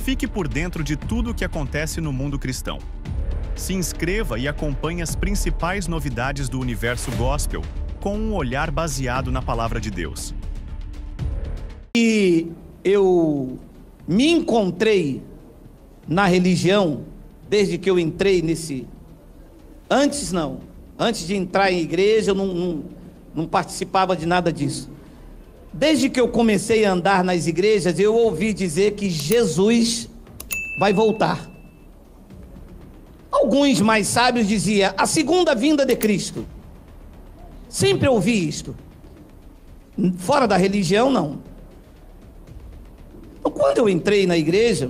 Fique por dentro de tudo o que acontece no mundo cristão. Se inscreva e acompanhe as principais novidades do universo gospel com um olhar baseado na palavra de Deus. E eu me encontrei na religião desde que eu entrei nesse... Antes de entrar em igreja eu não participava de nada disso. Desde que eu comecei a andar nas igrejas, eu ouvi dizer que Jesus vai voltar. Alguns mais sábios diziam, a segunda vinda de Cristo. Sempre ouvi isto. Fora da religião, não. Então, quando eu entrei na igreja,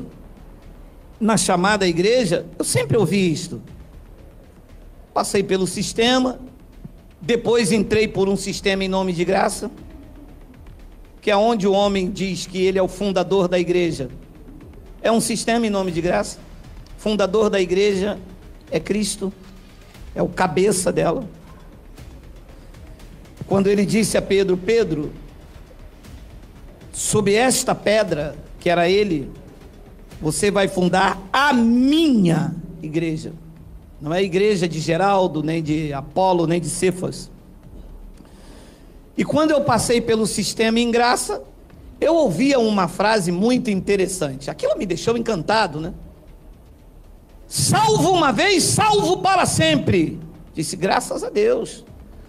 na chamada igreja, eu sempre ouvi isto. Passei pelo sistema, depois entrei por um sistema em nome de graça, que é onde o homem diz que ele é o fundador da igreja. É um sistema em nome de graça. Fundador da igreja é Cristo, é o cabeça dela. Quando ele disse a Pedro, Pedro, sob esta pedra, que era ele, você vai fundar a minha igreja. Não é a igreja de Geraldo, nem de Apolo, nem de Cefas. E quando eu passei pelo sistema em graça, eu ouvia uma frase muito interessante. Aquilo me deixou encantado, né? Salvo uma vez, salvo para sempre. Disse, graças a Deus.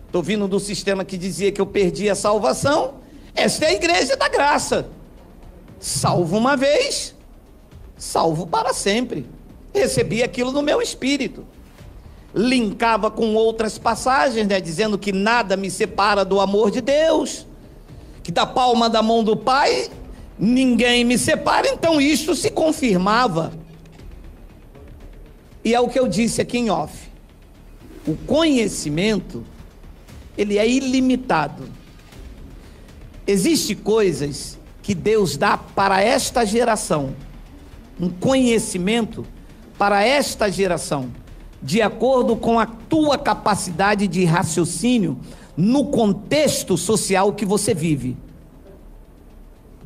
Estou vindo do sistema que dizia que eu perdi a salvação. Esta é a igreja da graça. Salvo uma vez, salvo para sempre. Recebi aquilo no meu espírito. Linkava com outras passagens, né, dizendo que nada me separa do amor de Deus, que da palma da mão do Pai ninguém me separa. Então isso se confirmava. E é o que eu disse aqui em off. O conhecimento, ele é ilimitado. Existem coisas que Deus dá para esta geração, um conhecimento para esta geração, de acordo com a tua capacidade de raciocínio no contexto social que você vive.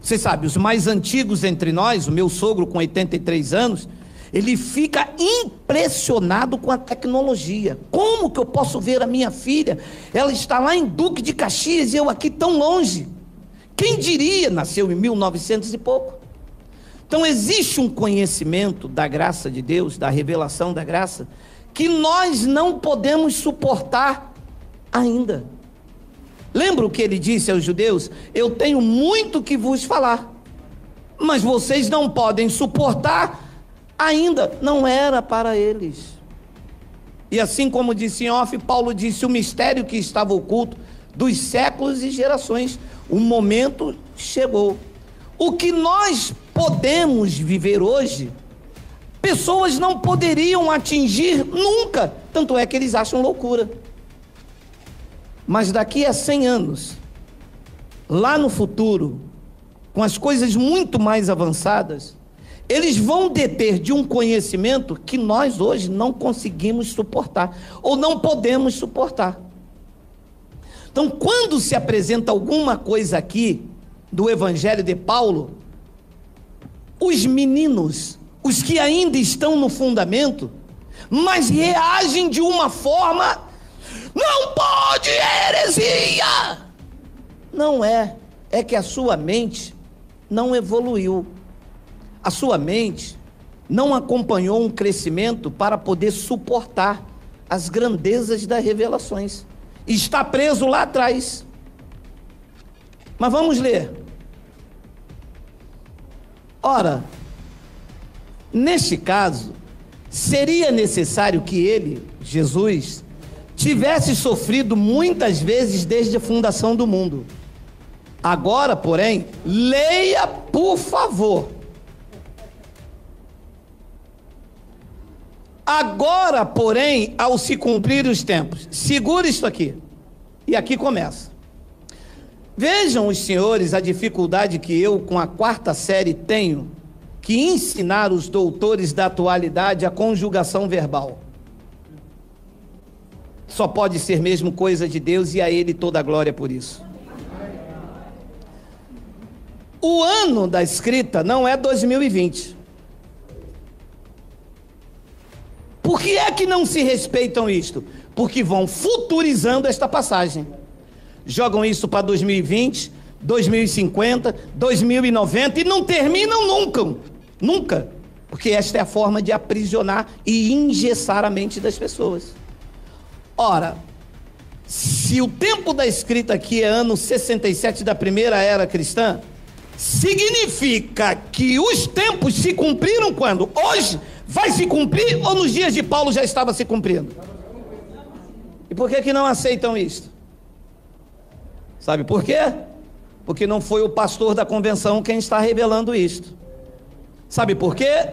Você sabe, os mais antigos entre nós, o meu sogro com 83 anos, ele fica impressionado com a tecnologia. Como que eu posso ver a minha filha? Ela está lá em Duque de Caxias e eu aqui tão longe. Quem diria? Nasceu em 1900 e pouco. Então existe um conhecimento da graça de Deus, da revelação da graça, que nós não podemos suportar ainda. Lembra o que ele disse aos judeus? Eu tenho muito que vos falar, mas vocês não podem suportar ainda. Não era para eles. E assim como disse em off, Paulo disse, o mistério que estava oculto dos séculos e gerações, o momento chegou. O que nós podemos viver hoje, pessoas não poderiam atingir nunca, tanto é que eles acham loucura. Mas daqui a 100 anos, lá no futuro, com as coisas muito mais avançadas, eles vão deter de um conhecimento que nós hoje não conseguimos suportar, ou não podemos suportar. Então, quando se apresenta alguma coisa aqui do Evangelho de Paulo, os meninos, os que ainda estão no fundamento, mas reagem de uma forma, não pode heresia. Não é que a sua mente não evoluiu. A sua mente não acompanhou um crescimento para poder suportar as grandezas das revelações. Está preso lá atrás. Mas vamos ler. Ora, neste caso, seria necessário que ele, Jesus, tivesse sofrido muitas vezes desde a fundação do mundo. Agora, porém, leia, por favor. Agora, porém, ao se cumprir os tempos, segura isso aqui, e aqui começa. Vejam os senhores a dificuldade que eu, com a 4ª série, tenho que ensinar os doutores da atualidade a conjugação verbal. Só pode ser mesmo coisa de Deus e a Ele toda a glória por isso. O ano da escrita não é 2020, Por que é que não se respeitam isto? Porque vão futurizando esta passagem. Jogam isso para 2020, 2050, 2090 e não terminam nunca. Nunca. Porque esta é a forma de aprisionar e engessar a mente das pessoas. Ora, se o tempo da escrita aqui é ano 67 da primeira era cristã, significa que os tempos se cumpriram quando? Hoje vai se cumprir ou nos dias de Paulo já estava se cumprindo? E por que não aceitam isto? Sabe por quê? Porque não foi o pastor da convenção quem está revelando isto. Sabe por quê?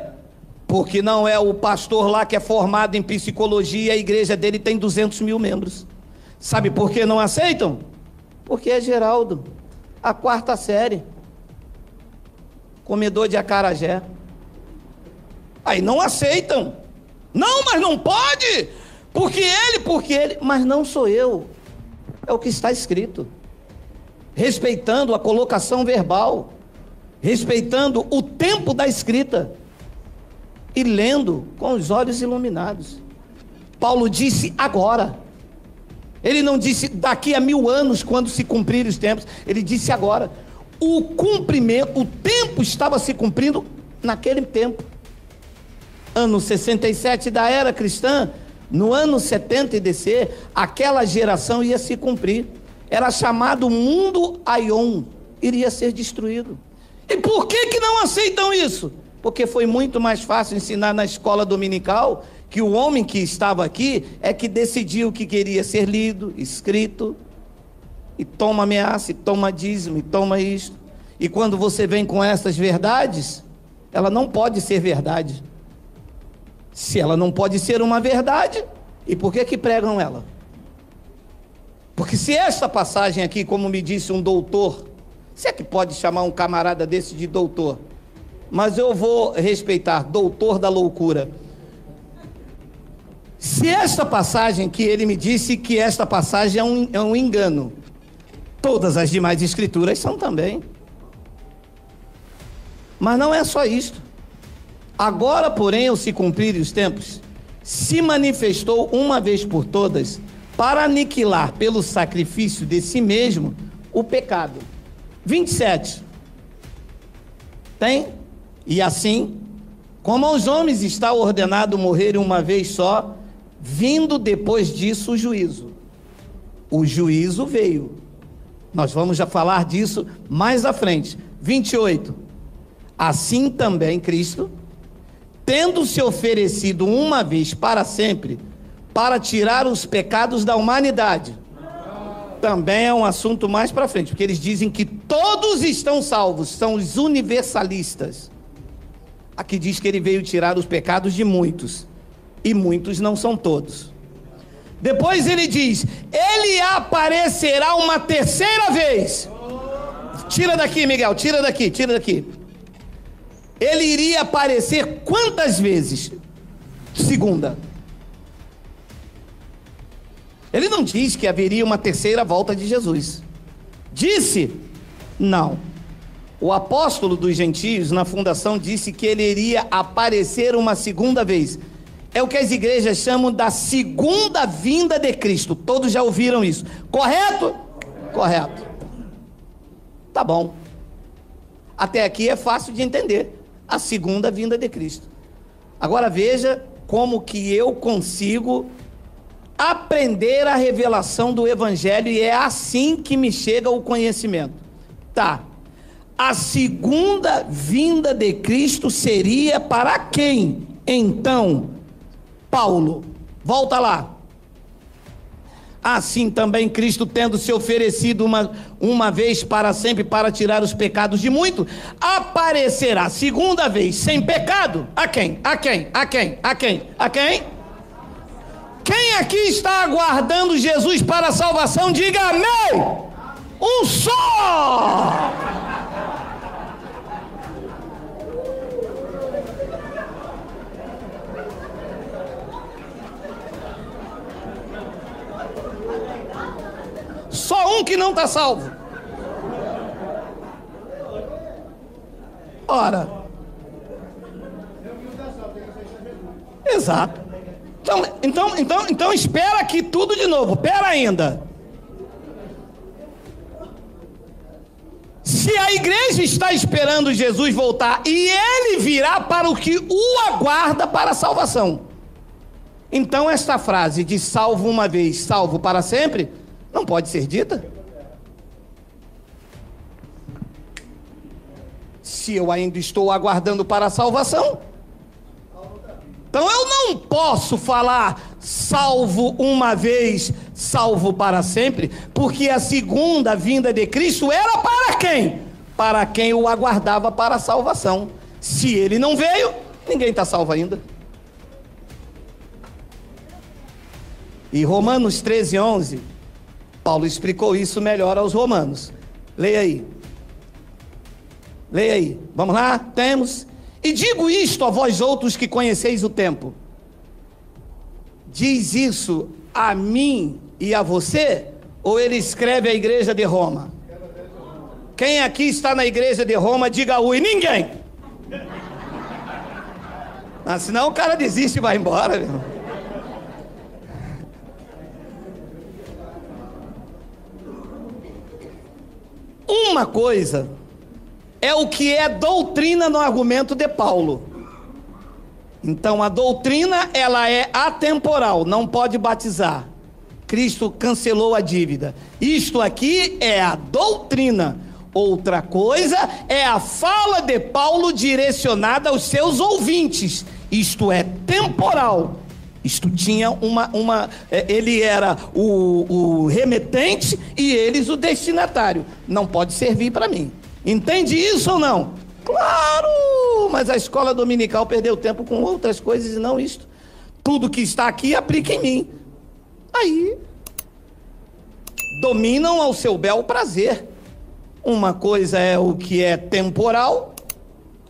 Porque não é o pastor lá que é formado em psicologia e a igreja dele tem 200 mil membros. Sabe por que não aceitam? Porque é Geraldo, a quarta série, comedor de acarajé. Aí não aceitam. Não, mas não pode, porque ele, mas não sou eu. É o que está escrito. Respeitando a colocação verbal, respeitando o tempo da escrita e lendo com os olhos iluminados. Paulo disse agora. Ele não disse daqui a 1000 anos, quando se cumprirem os tempos. Ele disse agora. O cumprimento, o tempo estava se cumprindo naquele tempo. Ano 67 da era cristã, no ano 70 e descer, aquela geração ia se cumprir. Era chamado mundo Aion, iria ser destruído. E por que não aceitam isso? Porque foi muito mais fácil ensinar na escola dominical que o homem que estava aqui é que decidiu o que queria ser lido, escrito, e toma ameaça, e toma dízimo, e toma isto. E quando você vem com essas verdades, ela não pode ser verdade. Se ela não pode ser uma verdade, e por que pregam ela? Porque se esta passagem aqui, como me disse um doutor, se é que pode chamar um camarada desse de doutor, mas eu vou respeitar, doutor da loucura. Se esta passagem que ele me disse que esta passagem é um engano, todas as demais escrituras são também. Mas não é só isto. Agora, porém, ao se cumprirem os tempos, se manifestou uma vez por todas para aniquilar pelo sacrifício de si mesmo o pecado. 27. Tem? E assim, como aos homens está ordenado morrerem uma vez só, vindo depois disso o juízo. O juízo veio. Nós vamos já falar disso mais à frente. 28. Assim também Cristo, tendo se oferecido uma vez para sempre, para tirar os pecados da humanidade. Também é um assunto mais para frente, porque eles dizem que todos estão salvos, são os universalistas. Aqui diz que ele veio tirar os pecados de muitos, e muitos não são todos. Depois ele diz, ele aparecerá uma terceira vez. Tira daqui, Miguel, tira daqui. Ele iria aparecer quantas vezes? Segunda. Ele não diz que haveria uma terceira volta de Jesus. Disse? Não. O apóstolo dos gentios, na fundação, disse que ele iria aparecer uma segunda vez. É o que as igrejas chamam da segunda vinda de Cristo. Todos já ouviram isso. Correto? Correto. Tá bom. Até aqui é fácil de entender. A segunda vinda de Cristo. Agora veja como que eu consigo aprender a revelação do Evangelho, e é assim que me chega o conhecimento. Tá. A segunda vinda de Cristo seria para quem? Então, Paulo, volta lá. Assim também Cristo, tendo se oferecido uma vez para sempre para tirar os pecados de muito, aparecerá segunda vez sem pecado. A quem? Quem aqui está aguardando Jesus para a salvação? Diga amém. Um só. Só um que não está salvo. Ora. Exato. Então espera aqui tudo de novo. Espera ainda. Se a igreja está esperando Jesus voltar e ele virá para o que o aguarda para a salvação, então esta frase de salvo uma vez, salvo para sempre, não pode ser dita. Se eu ainda estou aguardando para a salvação, então eu não posso falar salvo uma vez, salvo para sempre, porque a segunda vinda de Cristo era para quem? Para quem o aguardava para a salvação. Se ele não veio, ninguém está salvo ainda. E Romanos 13:11, Paulo explicou isso melhor aos romanos. Leia aí. Leia aí. Vamos lá? Temos. E digo isto a vós outros que conheceis o tempo. Diz isso a mim e a você? Ou ele escreve à igreja de Roma? Quem aqui está na igreja de Roma, diga ui. Ninguém. Mas senão o cara desiste e vai embora, meu irmão. Uma coisa é o que é doutrina no argumento de Paulo. Então a doutrina, ela é atemporal, não pode batizar. Cristo cancelou a dívida. Isto aqui é a doutrina. Outra coisa é a fala de Paulo direcionada aos seus ouvintes. Isto é temporal. Isto tinha ele era o remetente e eles o destinatário. Não pode servir para mim. Entende isso ou não? Claro! Mas a escola dominical perdeu tempo com outras coisas e não isto. Tudo que está aqui aplica em mim. Aí dominam ao seu bel prazer. Uma coisa é o que é temporal,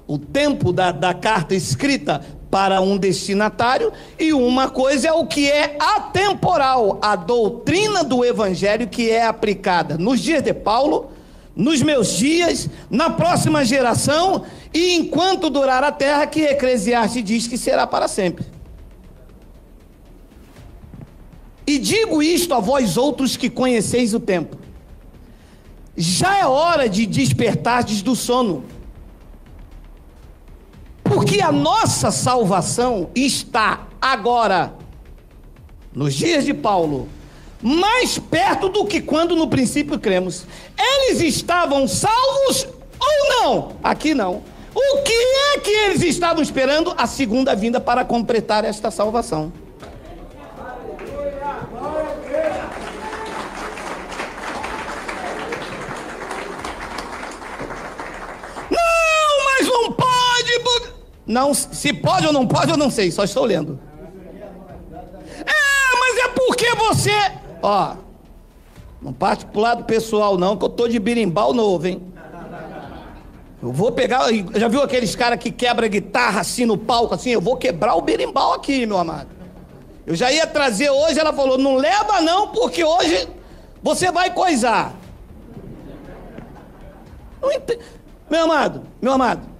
o tempo da carta escrita para um destinatário, e uma coisa é o que é atemporal, a doutrina do evangelho que é aplicada nos dias de Paulo, nos meus dias, na próxima geração, e enquanto durar a terra, que Eclesiastes diz que será para sempre. E digo isto a vós outros que conheceis o tempo. Já é hora de despertardes do sono. Porque a nossa salvação está agora, nos dias de Paulo, mais perto do que quando no princípio cremos. Eles estavam salvos ou não? Aqui não. O que é que eles estavam esperando? A segunda vinda para completar esta salvação. Não, mas não pode. Não, se pode ou não pode, eu não sei, só estou lendo. Mas é porque você... Ó, não parte pro lado pessoal não, que eu tô de birimbau novo, hein? Eu vou pegar... Já viu aqueles caras que quebra guitarra assim no palco, assim? Eu vou quebrar o birimbau aqui, meu amado. Eu já ia trazer hoje, ela falou, não leva não, porque hoje você vai coisar. Não ent... Meu amado,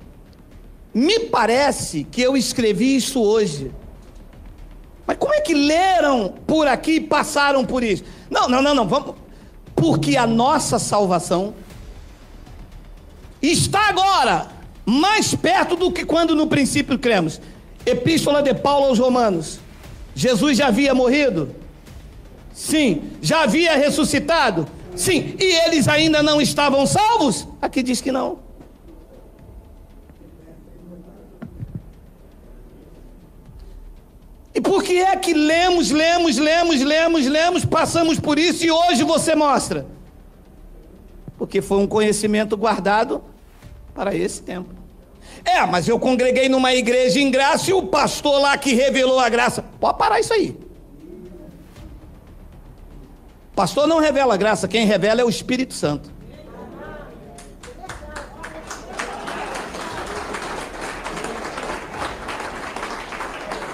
me parece que eu escrevi isso hoje. Mas como é que leram por aqui e passaram por isso? Não, vamos. Porque a nossa salvação está agora mais perto do que quando no princípio cremos. Epístola de Paulo aos Romanos. Jesus já havia morrido? Sim. Já havia ressuscitado? Sim. E eles ainda não estavam salvos? Aqui diz que não. E por que é que lemos, passamos por isso e hoje você mostra? Porque foi um conhecimento guardado para esse tempo. Mas eu congreguei numa igreja em graça e o pastor lá que revelou a graça. Pode parar isso aí. Pastor não revela a graça, quem revela é o Espírito Santo.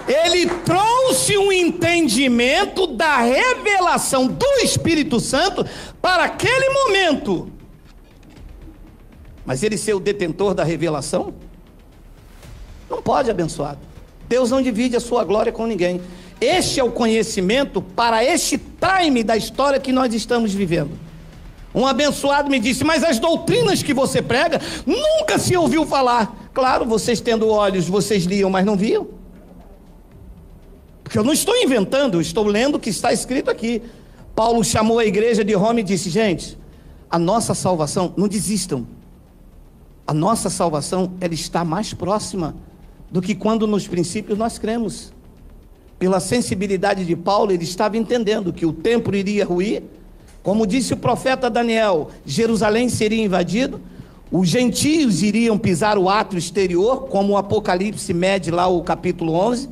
Ele trouxe um entendimento da revelação do Espírito Santo para aquele momento. Mas ele ser o detentor da revelação? Não pode, abençoado. Deus não divide a sua glória com ninguém. Este é o conhecimento para este time da história que nós estamos vivendo. Um abençoado me disse: mas as doutrinas que você prega, nunca se ouviu falar. Claro, vocês tendo olhos, vocês liam, mas não viam. Porque eu não estou inventando, eu estou lendo o que está escrito aqui. Paulo chamou a igreja de Roma e disse: gente, a nossa salvação, não desistam. A nossa salvação, ela está mais próxima do que quando nos princípios nós cremos. Pela sensibilidade de Paulo, ele estava entendendo que o templo iria ruir. Como disse o profeta Daniel, Jerusalém seria invadido, os gentios iriam pisar o átrio exterior, como o Apocalipse mede lá o capítulo 11.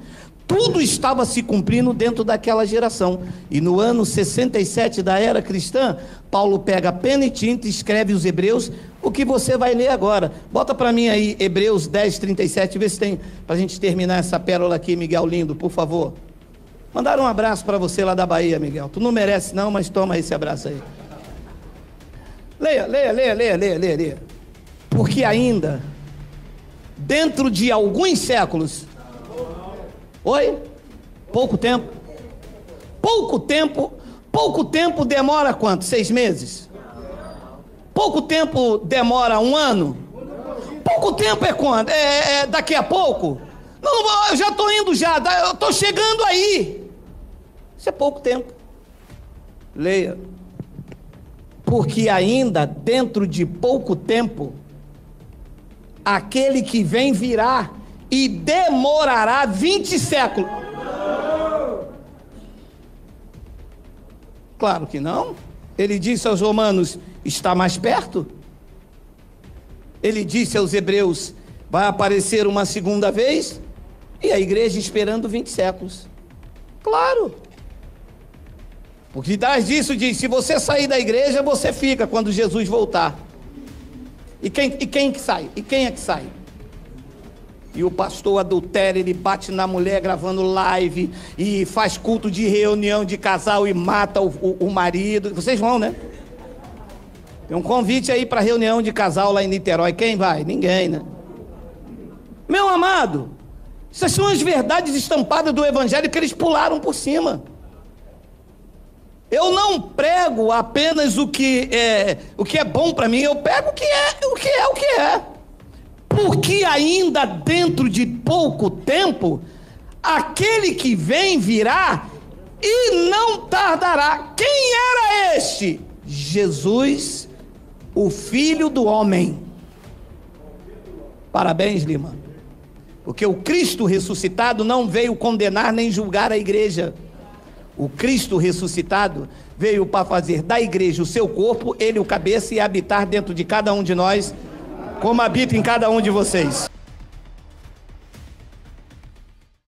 Tudo estava se cumprindo dentro daquela geração. E no ano 67 da era cristã, Paulo pega pena e tinta e escreve os Hebreus, o que você vai ler agora. Bota para mim aí Hebreus 10, 37, vê se tem, para a gente terminar essa pérola aqui, Miguel lindo, por favor. Mandaram um abraço para você lá da Bahia, Miguel. Tu não merece não, mas toma esse abraço aí. Leia. Porque ainda, dentro de alguns séculos... Oi? Pouco tempo? Pouco tempo demora quanto? 6 meses? Pouco tempo demora 1 ano? Pouco tempo é quando? É daqui a pouco? Não, eu já estou indo já, eu estou chegando aí. Isso é pouco tempo. Leia. Porque ainda dentro de pouco tempo, aquele que vem virá e demorará 20 séculos. Claro que não. Ele disse aos romanos: está mais perto. Ele disse aos hebreus: vai aparecer uma segunda vez. E a igreja esperando 20 séculos. Claro. Porque atrás disso diz: se você sair da igreja, você fica quando Jesus voltar. E quem que sai? E quem é que sai? E o pastor adultério, ele bate na mulher gravando live e faz culto de reunião de casal e mata o marido. Vocês vão, né? Tem um convite aí para reunião de casal lá em Niterói. Quem vai? Ninguém, né? Meu amado, essas são as verdades estampadas do evangelho que eles pularam por cima. Eu não prego apenas o que é bom para mim, eu prego o que é. Porque ainda dentro de pouco tempo, aquele que vem virá e não tardará. Quem era este? Jesus, o Filho do Homem. Parabéns, Lima. Porque o Cristo ressuscitado não veio condenar nem julgar a igreja. O Cristo ressuscitado veio para fazer da igreja o seu corpo, ele o cabeça, e habitar dentro de cada um de nós, como habita em cada um de vocês.